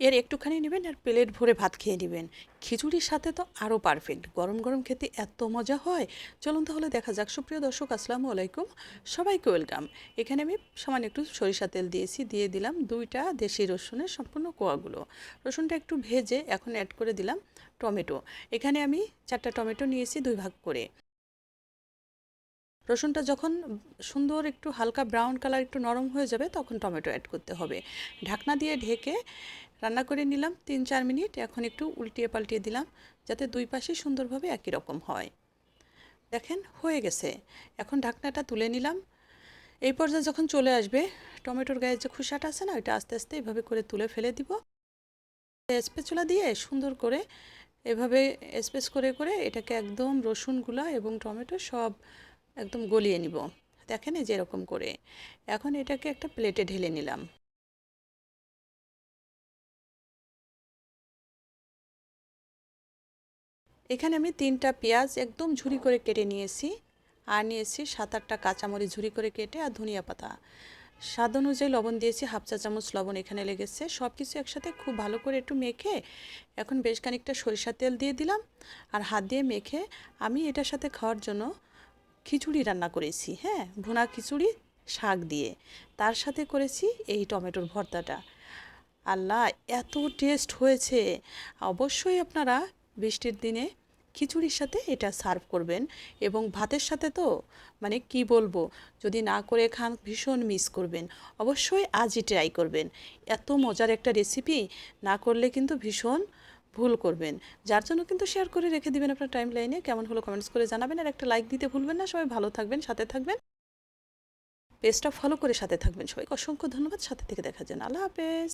এর একটুখানি নেবেন আর প্লেট ভরে ভাত খেয়ে নেবেন। খিচুড়ির সাথে তো আরও পারফেক্ট, গরম গরম খেতে এত মজা হয়। চলুন তাহলে দেখা যাক। সুপ্রিয় দর্শক, আসসালামু আলাইকুম, সবাইকে ওয়েলকাম। এখানে আমি সামান্য একটু সরিষা তেল দিয়েছি, দিয়ে দিলাম 2টা দেশি রসুনের সম্পূর্ণ কোয়াগুলো। রসুনটা একটু ভেজে এখন অ্যাড করে দিলাম টমেটো। এখানে আমি 4টা টমেটো নিয়েছি 2 ভাগ করে। রসুনটা যখন সুন্দর একটু হালকা ব্রাউন কালার একটু নরম হয়ে যাবে তখন টমেটো অ্যাড করতে হবে। ঢাকনা দিয়ে ঢেকে রান্না করে নিলাম 3-4 মিনিট। এখন একটু উল্টিয়ে পাল্টিয়ে দিলাম যাতে দুই পাশে সুন্দরভাবে একই রকম হয়। দেখেন হয়ে গেছে। এখন ঢাকনাটা তুলে নিলাম। এই পর্যায়ে যখন চলে আসবে, টমেটোর গায়ে যে খোসাটা আছে না, ওইটা আস্তে আস্তে এভাবে করে তুলে ফেলে দিব। স্প্যাচুলা দিয়ে সুন্দর করে এভাবে স্পেস করে করে এটাকে একদম রসুনগুলা এবং টমেটো সব একদম গলিয়ে নিব। দেখেন এই যে এরকম করে। এখন এটাকে একটা প্লেটে ঢেলে নিলাম। এখানে আমি 3টা পেঁয়াজ একদম ঝুরি করে কেটে নিয়েছি, আর নিয়েছি 7-8টা কাঁচামরিচ ঝুরি করে কেটে, আর ধনিয়া পাতা। স্বাদ অনুযায়ী লবণ দিয়েছি, হাফ চা চামচ লবণ এখানে লেগেছে। সব কিছু একসাথে খুব ভালো করে একটু মেখে এখন বেশ খানিকটা সরিষার তেল দিয়ে দিলাম, আর হাত দিয়ে মেখে আমি এটার সাথে খাওয়ার জন্য খিচুড়ি রান্না করেছি। হ্যাঁ, ভুনা খিচুড়ি শাক দিয়ে, তার সাথে করেছি এই টমেটোর ভর্তাটা। আল্লাহ, এত টেস্ট হয়েছে! অবশ্যই আপনারা বৃষ্টির দিনে খিচুড়ির সাথে এটা সার্ভ করবেন, এবং ভাতের সাথে তো মানে কি বলবো, যদি না করে খান ভীষণ মিস করবেন। অবশ্যই আজই ট্রাই করবেন। এত মজার একটা রেসিপি, না করলে কিন্তু ভীষণ ভুল করবেন। যার জন্য কিন্তু শেয়ার করে রেখে দিবেন আপনার টাইম লাইনে। কেমন হলো কমেন্টস করে জানাবেন, আর একটা লাইক দিতে ভুলবেন না। সবাই ভালো থাকবেন, সাথে থাকবেন, পেজটা ফলো করে সাথে থাকবেন। সবাইকে অসংখ্য ধন্যবাদ সাথে থেকে দেখার জন্য। আল্লাহ হাফেজ।